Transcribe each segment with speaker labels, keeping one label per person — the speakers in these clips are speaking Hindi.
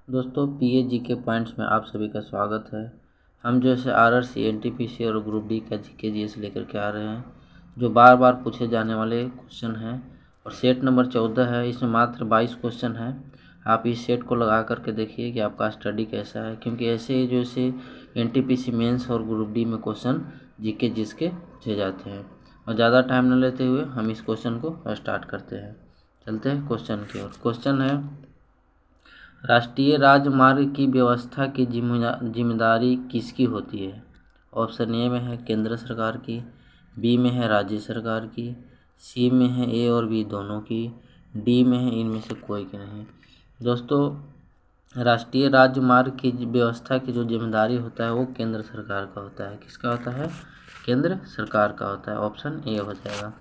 Speaker 1: दोस्तों पीए जीके पॉइंट्स में आप सभी का स्वागत है। हम जो है आरआरसी, एनटीपीसी और ग्रुप डी का जीके जीएस लेकर के आ रहे हैं, जो बार बार पूछे जाने वाले क्वेश्चन हैं। और सेट नंबर 14 है, इसमें मात्र 22 क्वेश्चन हैं। आप इस सेट को लगा करके देखिए कि आपका स्टडी कैसा है, क्योंकि ऐसे ही जो ऐसे एनटीपीसी मेंस और ग्रुप डी में क्वेश्चन जीके जीएस के पूछे जाते हैं। और ज़्यादा टाइम न लेते हुए हम इस क्वेश्चन को स्टार्ट करते हैं। चलते हैं क्वेश्चन की ओर। क्वेश्चन है, राष्ट्रीय राजमार्ग की व्यवस्था की जिम्मेदारी किसकी होती है? ऑप्शन ए में है केंद्र सरकार की, बी में है राज्य सरकार की, सी में है ए और बी दोनों की, डी में है इनमें से कोई की नहीं। दोस्तों, राष्ट्रीय राजमार्ग की व्यवस्था की जो जिम्मेदारी होता है वो केंद्र सरकार का होता है। किसका होता है? केंद्र सरकार का होता है। ऑप्शन ए हो जाएगा।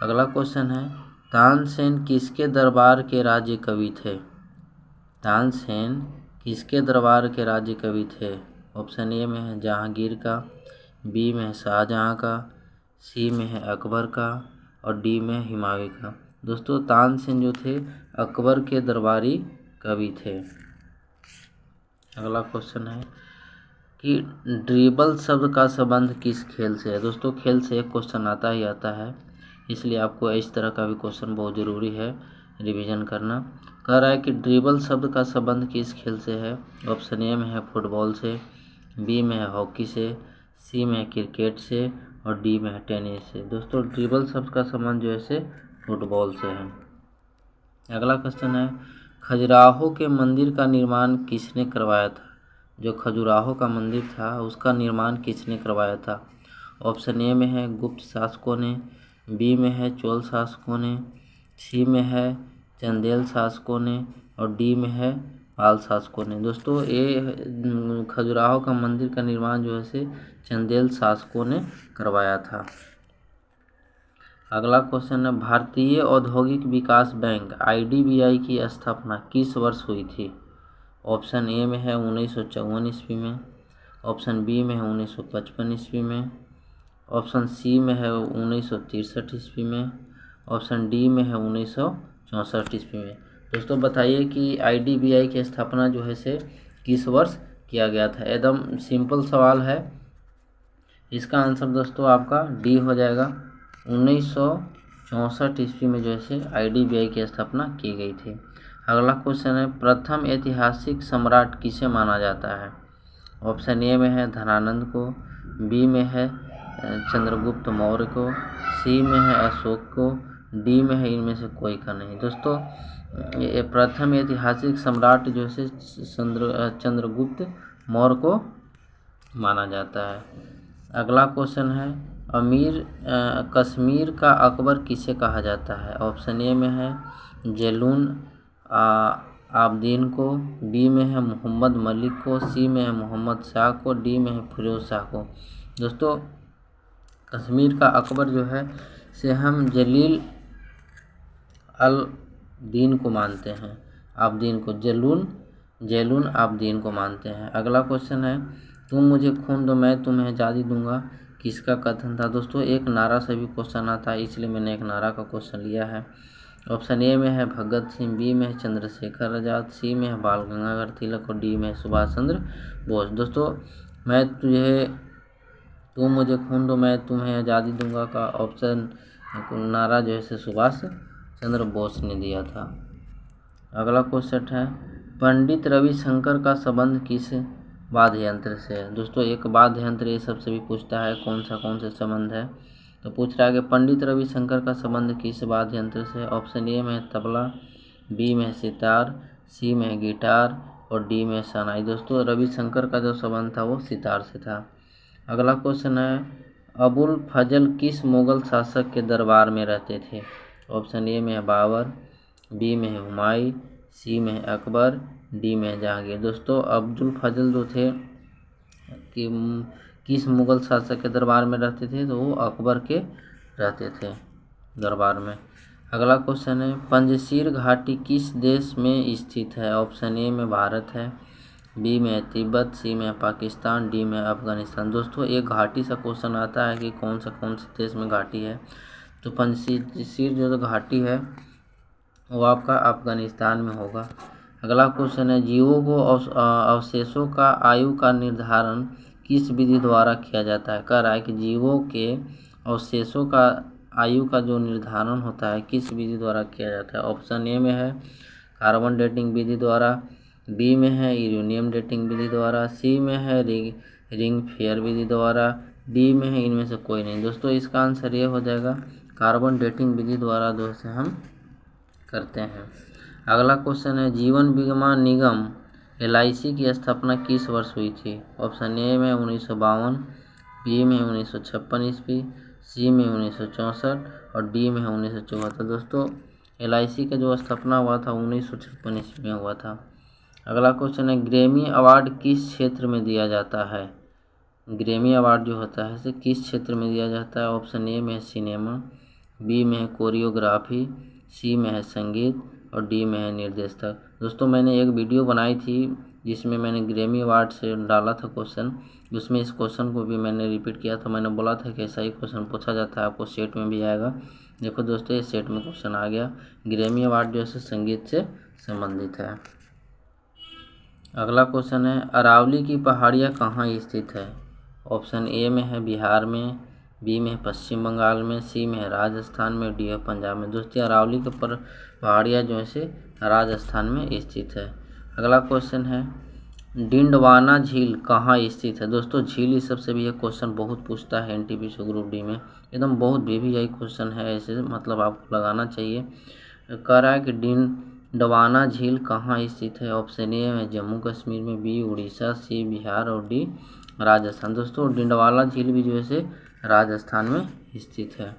Speaker 1: अगला क्वेश्चन है, तानसेन किसके दरबार के राज्य कवि थे? तानसेन किसके दरबार के राज्य कवि थे? ऑप्शन ए में है जहांगीर का, बी में है शाहजहां का, सी में है अकबर का और डी में है हुमायूं का। दोस्तों, तानसेन जो थे अकबर के दरबारी कवि थे। अगला क्वेश्चन है कि ड्रिबल शब्द का संबंध किस खेल से है? दोस्तों, खेल से एक क्वेश्चन आता ही आता है, इसलिए आपको इस तरह का भी क्वेश्चन बहुत ज़रूरी है रिवीजन करना। कह रहा है कि ड्रिबल शब्द का संबंध किस खेल से है? ऑप्शन ए में है फुटबॉल से, बी में है हॉकी से, सी में है क्रिकेट से और डी में है टेनिस से। दोस्तों, ड्रिबल शब्द का संबंध जो है से फुटबॉल से है। अगला क्वेश्चन है, खजुराहो के मंदिर का निर्माण किसने करवाया था? जो खजुराहो का मंदिर था उसका निर्माण किसने करवाया था? ऑप्शन ए में है गुप्त शासकों ने, बी में है चोल शासकों ने, सी में है चंदेल शासकों ने और डी में है पाल शासकों ने। दोस्तों, ये खजुराहो का मंदिर का निर्माण जो है से चंदेल शासकों ने करवाया था। अगला क्वेश्चन है, भारतीय औद्योगिक विकास बैंक आईडीबीआई की स्थापना किस वर्ष हुई थी? ऑप्शन ए में है 1954 ईस्वी में, ऑप्शन बी में है 1955 ईस्वी में, ऑप्शन सी में है 1963 ईस्वी में, ऑप्शन डी में है 1964 ईस्वी में। दोस्तों, बताइए कि आईडीबीआई की स्थापना जो है से किस वर्ष किया गया था? एकदम सिंपल सवाल है। इसका आंसर दोस्तों आपका डी हो जाएगा। 1964 ईस्वी में जो है से आईडीबीआई की स्थापना की गई थी। अगला क्वेश्चन है, प्रथम ऐतिहासिक सम्राट किसे माना जाता है? ऑप्शन ए में है धनानंद को, बी में है चंद्रगुप्त मौर्य को, सी में है अशोक को, डी में है इनमें से कोई का नहीं। दोस्तों, ये प्रथम ऐतिहासिक सम्राट जो है चंद्रगुप्त मौर्य को माना जाता है। अगला क्वेश्चन है, कश्मीर का अकबर किसे कहा जाता है? ऑप्शन ए में है जैनुल आबदीन को, बी में है मोहम्मद मलिक को, सी में है मोहम्मद शाह को, डी में है फिरोज शाह को। दोस्तों, कश्मीर का अकबर जो है से हम जलील अल दीन को मानते हैं, आबदीन को, जैनुल आबदीन को मानते हैं। अगला क्वेश्चन है, तुम मुझे खून दो मैं तुम्हें आज़ादी दूंगा किसका कथन था? दोस्तों, एक नारा से भी क्वेश्चन आता है, इसलिए मैंने एक नारा का क्वेश्चन लिया है। ऑप्शन ए में है भगत सिंह, बी में है चंद्रशेखर आज़ाद, सी में है बाल गंगाधर तिलक और डी में है सुभाष चंद्र बोस। दोस्तों, तुम मुझे खून दो मैं तुम्हें आज़ादी दूंगा का ऑप्शन नारा जो है से सुभाष चंद्र बोस ने दिया था। अगला क्वेश्चन है, पंडित रविशंकर का संबंध किस वाद्य यंत्र से है? दोस्तों, एक वाद्य यंत्र ये सबसे भी पूछता है कौन से संबंध है, तो पूछ रहा है कि पंडित रविशंकर का संबंध किस वाद्य यंत्र से है? ऑप्शन ए में है तबला, बी में है सितार, सी में है गिटार और डी में है शहनाई। दोस्तों, रविशंकर का जो संबंध था वो सितार से था। अगला क्वेश्चन है, अबुल फजल किस मुगल शासक के दरबार में रहते थे? ऑप्शन ए में है बाबर, बी में है हुमायूं, सी में है अकबर, डी में है जहांगीर। दोस्तों, अब्दुल फजल जो थे कि किस मुगल शासक के दरबार में रहते थे? तो वो अकबर के रहते थे दरबार में। अगला क्वेश्चन है, पंजशीर घाटी किस देश में स्थित है? ऑप्शन ए में भारत है, बी में है तिब्बत, सी में है पाकिस्तान, डी में है अफगानिस्तान। दोस्तों, एक घाटी सा क्वेश्चन आता है कि कौन से देश में घाटी है, तो पंजशीर जो घाटी है वो आपका अफगानिस्तान में होगा। अगला क्वेश्चन है जीवों को अवशेषों का आयु का निर्धारण किस विधि द्वारा किया जाता है। कह रहा है कि जीवों के अवशेषों का आयु का जो निर्धारण होता है किस विधि द्वारा किया जाता है। ऑप्शन ए में है कार्बन डेटिंग विधि द्वारा, बी में है यूरेनियम डेटिंग विधि द्वारा, सी में है रिंग फेयर विधि द्वारा, डी में है इनमें से कोई नहीं। दोस्तों इसका आंसर ये हो जाएगा कार्बन डेटिंग विधि द्वारा जो है हम करते हैं। अगला क्वेश्चन है जीवन बीमा निगम LIC की स्थापना किस वर्ष हुई थी। ऑप्शन ए में 1952, बी में 1956 ईस्वी, सी में 1964 और डी में 1974। दोस्तों LIC का जो स्थापना हुआ था 1956 ईस्वी में हुआ था। अगला क्वेश्चन है ग्रैमी अवार्ड किस क्षेत्र में दिया जाता है। ग्रैमी अवार्ड जो होता है इसे किस क्षेत्र में दिया जाता है। ऑप्शन ए में है सिनेमा, बी में है कोरियोग्राफी, सी में है संगीत और डी में है निर्देशक। दोस्तों मैंने एक वीडियो बनाई थी जिसमें मैंने ग्रैमी अवार्ड से डाला था क्वेश्चन, उसमें इस क्वेश्चन को भी मैंने रिपीट किया था। मैंने बोला था कि ऐसा ही क्वेश्चन पूछा जाता है, आपको सेट में भी आएगा। देखो दोस्तों ये सेट में क्वेश्चन आ गया। ग्रैमी अवार्ड जो है संगीत से संबंधित है। अगला क्वेश्चन है अरावली की पहाड़ियाँ कहाँ स्थित है। ऑप्शन ए में है बिहार में, बी में है पश्चिम बंगाल में, सी में है राजस्थान में, डी है पंजाब में। दोस्तों अरावली के पहाड़ियाँ जो है राजस्थान में स्थित है। अगला क्वेश्चन है डिंडवाना झील कहाँ स्थित है। दोस्तों झील इस सबसे भी एक क्वेश्चन बहुत पूछता है NTPC ग्रुप डी में, एकदम बहुत बेबी क्वेश्चन है, ऐसे मतलब आपको लगाना चाहिए। कह रहा है कि डिंडवाना झील कहाँ स्थित है। ऑप्शन ए में जम्मू कश्मीर में, बी उड़ीसा, सी बिहार और डी राजस्थान। दोस्तों डिंडवाना झील भी जो है राजस्थान में स्थित है।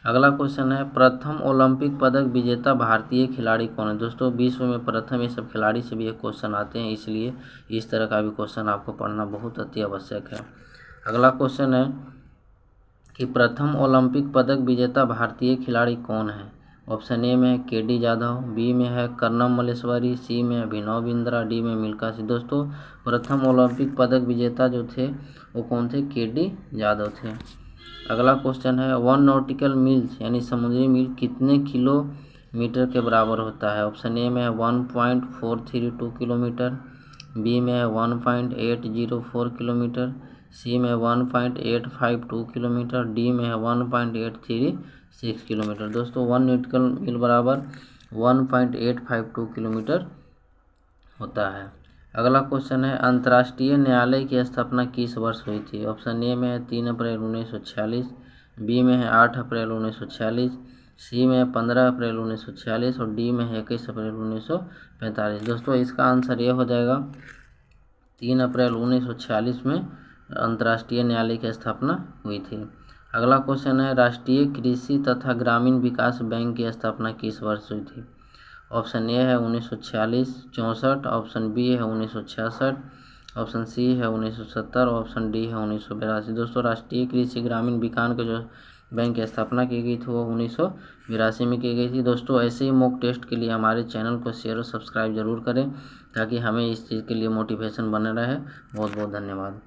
Speaker 1: अगला क्वेश्चन है प्रथम ओलंपिक पदक विजेता भारतीय खिलाड़ी कौन है। दोस्तों विश्व में प्रथम ये सब खिलाड़ी से भी ये क्वेश्चन आते हैं, इसलिए इस तरह का भी क्वेश्चन आपको पढ़ना बहुत अति आवश्यक है। अगला क्वेश्चन है कि प्रथम ओलंपिक पदक विजेता भारतीय खिलाड़ी कौन है। ऑप्शन ए में है KD जाधव, बी में है कर्णम मल्लेश्वरी, सी में अभिनव बिंद्रा, डी में मिल्खा सिंह। दोस्तों प्रथम ओलंपिक पदक विजेता जो थे वो कौन थे, KD जाधव थे। अगला क्वेश्चन है 1 नॉटिकल मील्स यानी समुद्री मील कितने किलोमीटर के बराबर होता है। ऑप्शन ए में है 1.432 किलोमीटर, बी में है 1.804 किलोमीटर, सी में 1.852 किलोमीटर, डी में है 1.836 किलोमीटर। दोस्तों 1 नॉटिकल मील बराबर 1.852 किलोमीटर होता है। अगला क्वेश्चन है अंतर्राष्ट्रीय न्यायालय की स्थापना किस वर्ष हुई थी। ऑप्शन ए में है 3 अप्रैल 1946, बी में है 8 अप्रैल 1946, सी में है 15 अप्रैल 1946 और डी में है 21 अप्रैल 1945। दोस्तों इसका आंसर ये हो जाएगा 3 अप्रैल 1946 में अंतर्राष्ट्रीय न्यायालय की स्थापना हुई थी। अगला क्वेश्चन है राष्ट्रीय कृषि तथा ग्रामीण विकास बैंक की स्थापना किस वर्ष हुई थी। ऑप्शन ए है 1946-64, ऑप्शन बी है 1966, ऑप्शन सी है 1970, ऑप्शन डी है 1982। दोस्तों राष्ट्रीय कृषि ग्रामीण विकास के जो बैंक की स्थापना की गई थी वो 1982 में की गई थी। दोस्तों ऐसे ही मॉक टेस्ट के लिए हमारे चैनल को शेयर और सब्सक्राइब जरूर करें ताकि हमें इस चीज़ के लिए मोटिवेशन बने रहे। बहुत बहुत धन्यवाद।